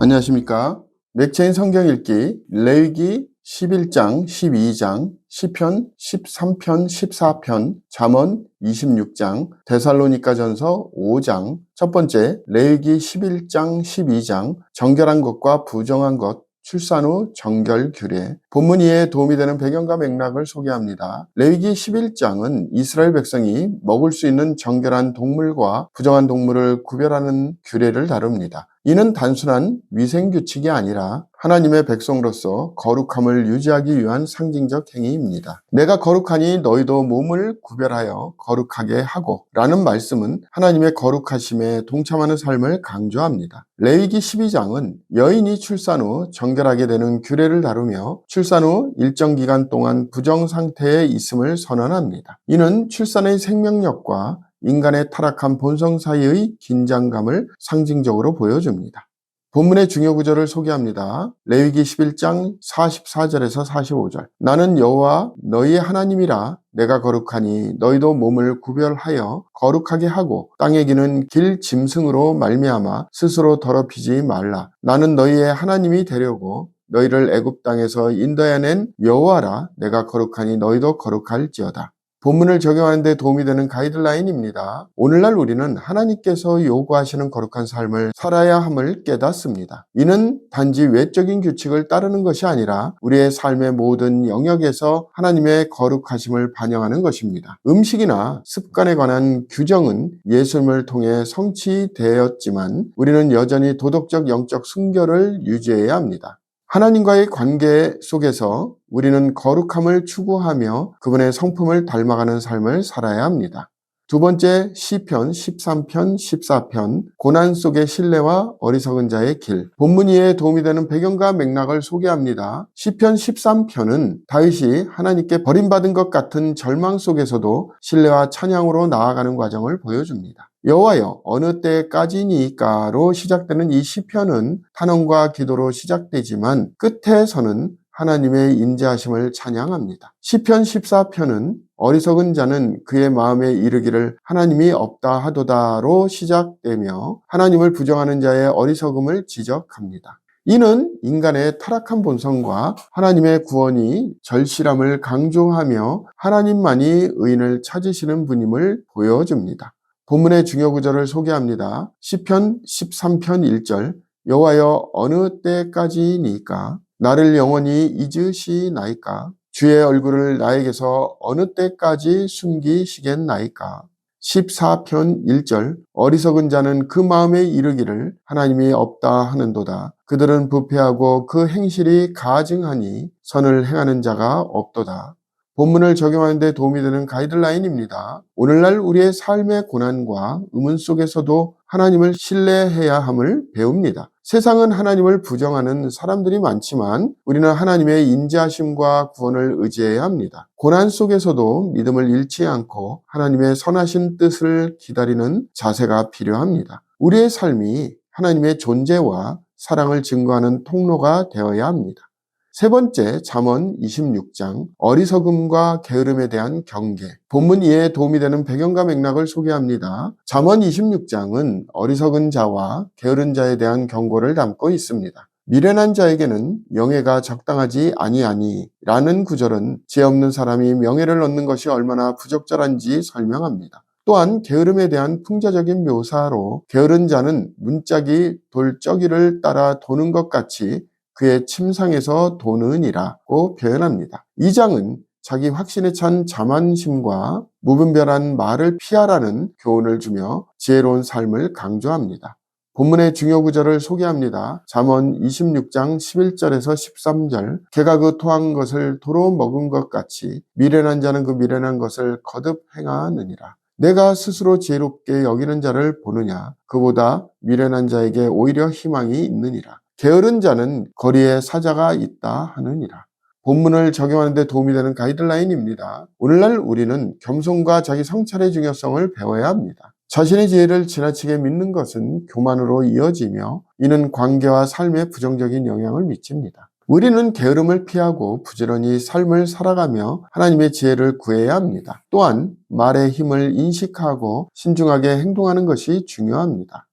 안녕하십니까. 맥체인 성경 읽기 레위기 11장, 12장, 시편 13편, 14편, 잠언 26장, 데살로니가전서 5장. 첫 번째, 레위기 11장, 12장, 정결한 것과 부정한 것, 출산 후 정결 규례. 본문 이해에 도움이 되는 배경과 맥락을 소개합니다. 레위기 11장은 이스라엘 백성이 먹을 수 있는 정결한 동물과 부정한 동물을 구별하는 규례를 다룹니다. 이는 단순한 위생규칙이 아니라 하나님의 백성으로서 거룩함을 유지하기 위한 상징적 행위입니다. 내가 거룩하니 너희도 몸을 구별하여 거룩하게 하고 라는 말씀은 하나님의 거룩하심에 동참하는 삶을 강조합니다. 레위기 12장은 여인이 출산 후 정결하게 되는 규례를 다루며 출산 후 일정 기간 동안 부정 상태에 있음을 선언합니다. 이는 출산의 생명력과 인간의 타락한 본성 사이의 긴장감을 상징적으로 보여줍니다. 본문의 중요 구절을 소개합니다. 레위기 11장 44절에서 45절. 나는 여호와 너희의 하나님이라. 내가 거룩하니 너희도 몸을 구별하여 거룩하게 하고 땅에 기는 길 짐승으로 말미암아 스스로 더럽히지 말라. 나는 너희의 하나님이 되려고 너희를 애굽 땅에서 인도해낸 여호와라. 내가 거룩하니 너희도 거룩할지어다. 본문을 적용하는 데 도움이 되는 가이드라인입니다. 오늘날 우리는 하나님께서 요구하시는 거룩한 삶을 살아야 함을 깨닫습니다. 이는 단지 외적인 규칙을 따르는 것이 아니라 우리의 삶의 모든 영역에서 하나님의 거룩하심을 반영하는 것입니다. 음식이나 습관에 관한 규정은 예수님을 통해 성취되었지만 우리는 여전히 도덕적 영적 순결을 유지해야 합니다. 하나님과의 관계 속에서 우리는 거룩함을 추구하며 그분의 성품을 닮아가는 삶을 살아야 합니다. 두 번째, 시편 13편, 14편, 고난 속의 신뢰와 어리석은 자의 길. 본문 이해에 도움이 되는 배경과 맥락을 소개합니다. 시편 13편은 다윗이 하나님께 버림받은 것 같은 절망 속에서도 신뢰와 찬양으로 나아가는 과정을 보여줍니다. 여호와여 어느 때까지니까로 시작되는 이 시편은 탄원과 기도로 시작되지만 끝에서는 하나님의 인자하심을 찬양합니다. 시편 14편은 어리석은 자는 그의 마음에 이르기를 하나님이 없다 하도다로 시작되며 하나님을 부정하는 자의 어리석음을 지적합니다. 이는 인간의 타락한 본성과 하나님의 구원이 절실함을 강조하며 하나님만이 의인을 찾으시는 분임을 보여줍니다. 본문의 중요 구절을 소개합니다. 시편 13편 1절 여호와여 어느 때까지니까 나를 영원히 잊으시나이까 주의 얼굴을 나에게서 어느 때까지 숨기시겠나이까 14편 1절 어리석은 자는 그 마음에 이르기를 하나님이 없다 하는도다 그들은 부패하고 그 행실이 가증하니 선을 행하는 자가 없도다. 본문을 적용하는 데 도움이 되는 가이드라인입니다. 오늘날 우리의 삶의 고난과 의문 속에서도 하나님을 신뢰해야 함을 배웁니다. 세상은 하나님을 부정하는 사람들이 많지만 우리는 하나님의 인자하심과 구원을 의지해야 합니다. 고난 속에서도 믿음을 잃지 않고 하나님의 선하신 뜻을 기다리는 자세가 필요합니다. 우리의 삶이 하나님의 존재와 사랑을 증거하는 통로가 되어야 합니다. 세 번째, 잠언 26장, 어리석음과 게으름에 대한 경계. 본문 이해에 도움이 되는 배경과 맥락을 소개합니다. 잠언 26장은 어리석은 자와 게으른 자에 대한 경고를 담고 있습니다. 미련한 자에게는 명예가 적당하지 아니하니 라는 구절은 죄 없는 사람이 명예를 얻는 것이 얼마나 부적절한지 설명합니다. 또한 게으름에 대한 풍자적인 묘사로 게으른 자는 문짝이 돌적이를 따라 도는 것 같이 그의 침상에서 도느니라고 표현합니다. 이 장은 자기 확신에 찬 자만심과 무분별한 말을 피하라는 교훈을 주며 지혜로운 삶을 강조합니다. 본문의 중요 구절을 소개합니다. 잠언 26장 11절에서 13절 개가 그 토한 것을 도로 먹은 것 같이 미련한 자는 그 미련한 것을 거듭 행하느니라. 내가 스스로 지혜롭게 여기는 자를 보느냐 그보다 미련한 자에게 오히려 희망이 있느니라. 게으른 자는 거리에 사자가 있다 하느니라. 본문을 적용하는 데 도움이 되는 가이드라인입니다. 오늘날 우리는 겸손과 자기 성찰의 중요성을 배워야 합니다. 자신의 지혜를 지나치게 믿는 것은 교만으로 이어지며 이는 관계와 삶에 부정적인 영향을 미칩니다. 우리는 게으름을 피하고 부지런히 삶을 살아가며 하나님의 지혜를 구해야 합니다. 또한 말의 힘을 인식하고 신중하게 행동하는 것이 중요합니다.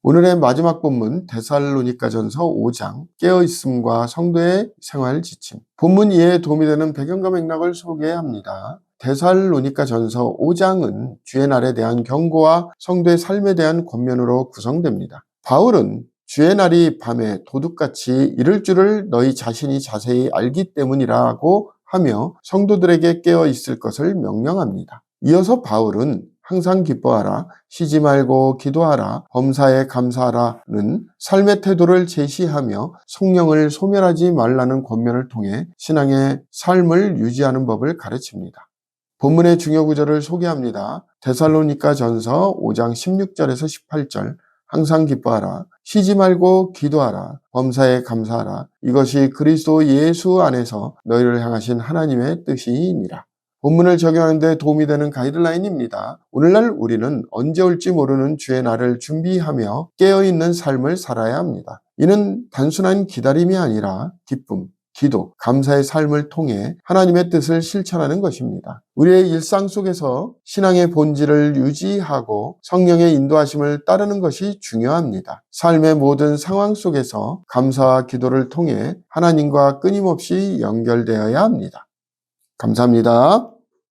오늘의 마지막 본문 데살로니가전서 5장 깨어있음과 성도의 생활 지침. 본문 이해에 도움이 되는 배경과 맥락을 소개합니다. 데살로니가전서 5장은 주의 날에 대한 경고와 성도의 삶에 대한 권면으로 구성됩니다. 바울은 주의 날이 밤에 도둑같이 이를 줄을 너희 자신이 자세히 알기 때문이라고 하며 성도들에게 깨어 있을 것을 명령합니다. 이어서 바울은 항상 기뻐하라, 쉬지 말고 기도하라, 범사에 감사하라는 삶의 태도를 제시하며 성령을 소멸하지 말라는 권면을 통해 신앙의 삶을 유지하는 법을 가르칩니다. 본문의 중요 구절을 소개합니다. 데살로니가전서 5장 16절에서 18절. 항상 기뻐하라, 쉬지 말고 기도하라, 범사에 감사하라. 이것이 그리스도 예수 안에서 너희를 향하신 하나님의 뜻이니라. 본문을 적용하는 데 도움이 되는 가이드라인입니다. 오늘날 우리는 언제 올지 모르는 주의 날을 준비하며 깨어있는 삶을 살아야 합니다. 이는 단순한 기다림이 아니라 기쁨, 기도, 감사의 삶을 통해 하나님의 뜻을 실천하는 것입니다. 우리의 일상 속에서 신앙의 본질을 유지하고 성령의 인도하심을 따르는 것이 중요합니다. 삶의 모든 상황 속에서 감사와 기도를 통해 하나님과 끊임없이 연결되어야 합니다. 감사합니다.